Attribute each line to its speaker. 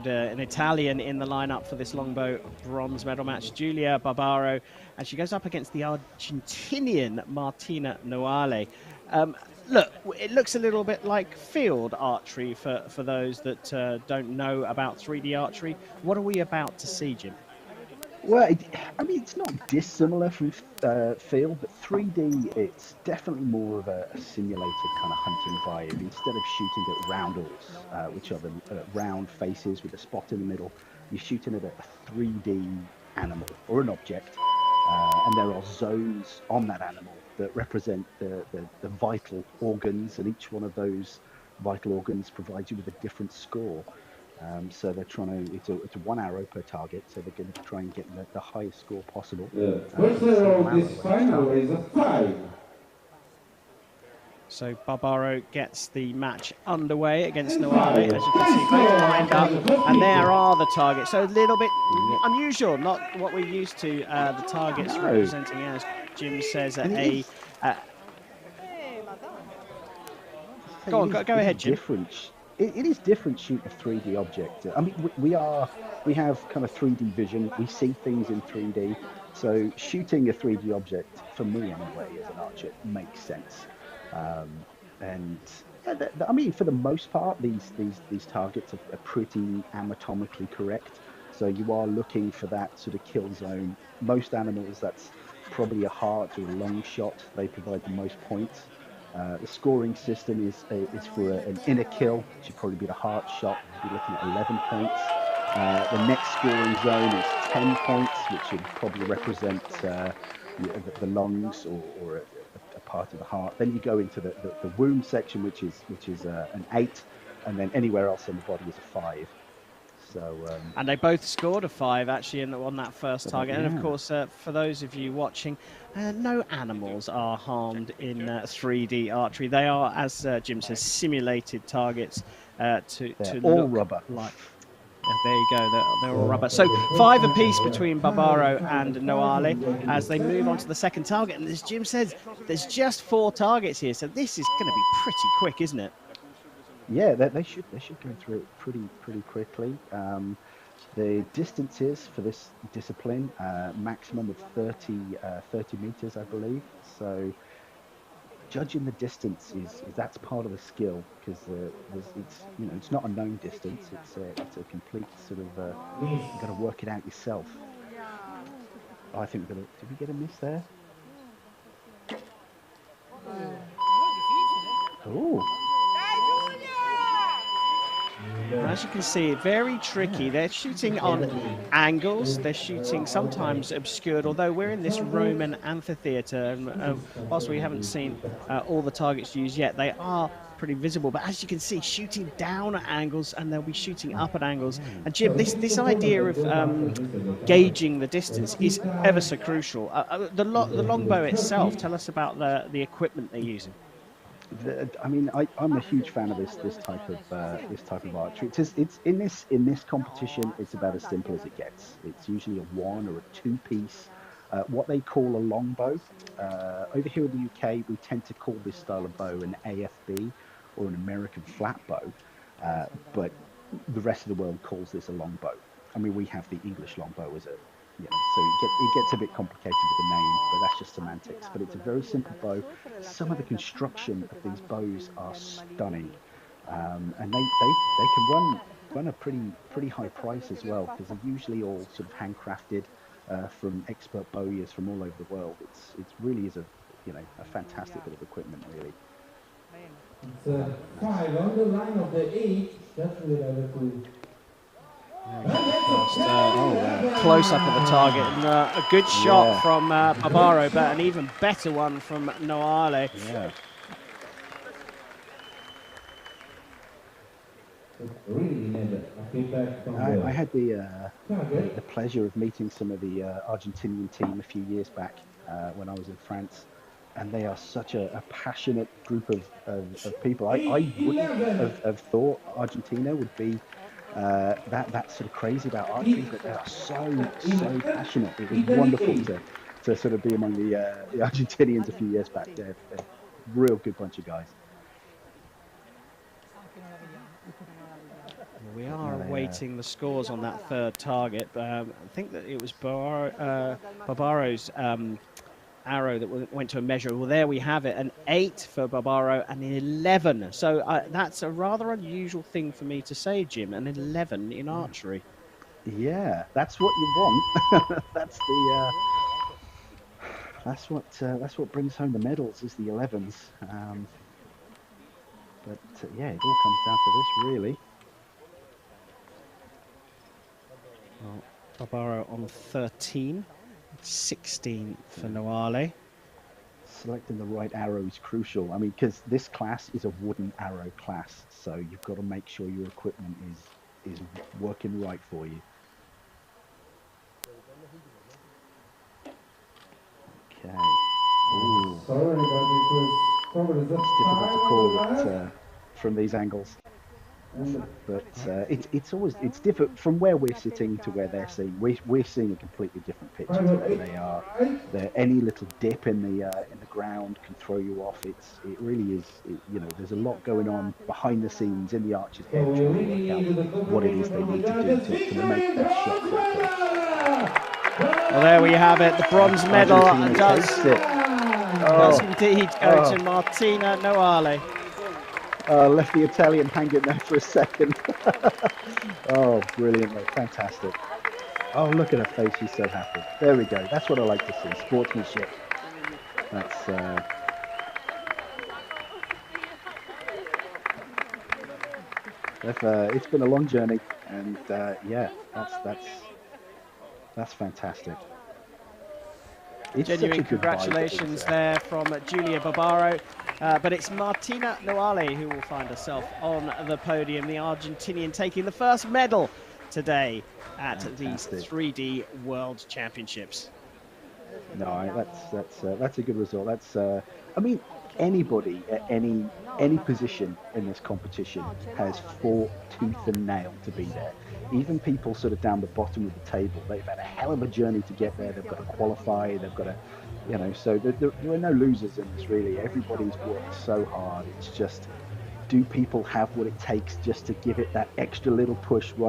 Speaker 1: An Italian in the lineup for this longbow bronze medal match, Giulia Barbaro, and she goes up against the Argentinian Martina Noale. Look, it looks a little bit like field archery for those that don't know about 3D archery. What are we about to see, Jim?
Speaker 2: Well, I mean, it's not dissimilar from field, but 3D, it's definitely more of a simulated kind of hunting vibe. Instead of shooting at roundels, which are the round faces with a spot in the middle, you're shooting at a 3D animal or an object, and there are zones on that animal that represent the vital organs, and each one of those vital organs provides you with a different score. So they're trying to, it's a 1 arrow per target, so they're going to try and get the highest score possible.
Speaker 3: The first arrow of this final is a 5.
Speaker 1: So Barbaro gets the match underway against Noale, as you can see, both lined up, and there are the targets. So a little bit unusual, not what we're used to, the targets representing, as Jim says, Go ahead, Jim.
Speaker 2: It is different shooting a 3D object. I mean, we have kind of 3D vision. We see things in 3D. So shooting a 3D object, for me anyway, as an archer, makes sense. And yeah, I mean, for the most part, these targets are pretty anatomically correct. So you are looking for that sort of kill zone. Most animals, that's probably a heart or a long shot. They provide the most points. The scoring system is for an inner kill, which would probably be the heart shot. We'll be looking at 11 points. The next scoring zone is 10 points, which would probably represent the lungs or a part of the heart. Then you go into the wound section, which is an 8, and then anywhere else on the body is a 5. So,
Speaker 1: and they both scored a 5 actually on that first target. And of course, for those of you watching, no animals are harmed in 3D archery. They are, as Jim says, simulated targets to
Speaker 2: all
Speaker 1: look
Speaker 2: rubber.
Speaker 1: Like. Yeah, there you go, they're all rubber. So 5 apiece between Barbaro and Noale as they move on to the second target. And as Jim says, there's just 4 targets here, so this is going to be pretty quick, isn't it?
Speaker 2: Yeah, they should go through it pretty quickly. The distances for this discipline, maximum of 30 meters, I believe. So judging the distance that's part of the skill, because it's not a known distance. It's a complete sort of you've got to work it out yourself. Oh, I think did we get a miss there? Oh.
Speaker 1: As you can see, very tricky. They're shooting on angles. They're shooting sometimes obscured, although we're in this Roman amphitheatre. And whilst we haven't seen all the targets used yet, they are pretty visible. But as you can see, shooting down at angles, and they'll be shooting up at angles. And Jim, this idea of gauging the distance is ever so crucial. The longbow itself, tell us about the equipment they're using.
Speaker 2: I mean, I'm a huge fan of this type of archery. It's in this competition, it's about as simple as it gets. It's usually a 1 or a 2-piece, what they call a longbow. Over here in the UK, we tend to call this style of bow an AFB or an American flat bow, but the rest of the world calls this a longbow. I mean, we have the English longbow as a so it gets a bit complicated with the name, but that's just semantics. But it's a very simple bow. Some of the construction of these bows are stunning, and they can run a pretty high price as well, because they're usually all sort of handcrafted from expert bowyers from all over the world. It really is a fantastic bit of equipment, really.
Speaker 3: It's 5 on the line of the 8. That's really to.
Speaker 1: Close up of the target, and a good shot from Barbaro, but an even better one from Noale.
Speaker 2: Yeah. I had the pleasure of meeting some of the Argentinian team a few years back when I was in France, and they are such a passionate group of people. I wouldn't have thought Argentina would be that sort of crazy about archery, but they are so passionate. It was wonderful to sort of be among the Argentinians a few years back. They're a real good bunch of guys.
Speaker 1: we are awaiting the scores on that third target. I think that it was Barbaro's arrow that went to a measure. Well, there we have it, an 8 for Barbaro and an 11. So that's a rather unusual thing for me to say, Jim, an 11 in archery.
Speaker 2: Yeah, that's what you want. That's what brings home the medals is the 11s. But yeah, it all comes down to this, really.
Speaker 1: Well, Barbaro on 13, 16 for Noale.
Speaker 2: Selecting the right arrow is crucial. I mean, because this class is a wooden arrow class, so you've got to make sure your equipment is working right for you. Okay. Ooh.
Speaker 3: Sorry, but it was
Speaker 2: It's difficult to call it from these angles. But it's different from where we're sitting to where they're seeing. We're seeing a completely different picture to where they are. Any little dip in the ground can throw you off. It really is. There's a lot going on behind the scenes in the archer's head trying to work out what it is they need to do to make that shot happen.
Speaker 1: Well, there we have it. The bronze medal does indeed go to Martina Noale.
Speaker 2: Left the Italian hanging there for a second. Oh, brilliant, mate. Fantastic. Oh, look at her face. She's so happy. There we go. That's what I like to see. Sportsmanship. That's... it's been a long journey. And, yeah, that's fantastic. It's
Speaker 1: genuine congratulations there from Giulia Barbaro. But it's Martina Noale who will find herself on the podium, the Argentinian taking the first medal today at these 3D World Championships.
Speaker 2: No, that's a good result. That's I mean, anybody at any position in this competition has fought tooth and nail to be there. Even people sort of down the bottom of the table, they've had a hell of a journey to get there. They've got to qualify. They've got to, so there are no losers in this, really. Everybody's worked so hard. It's just, do people have what it takes just to give it that extra little push right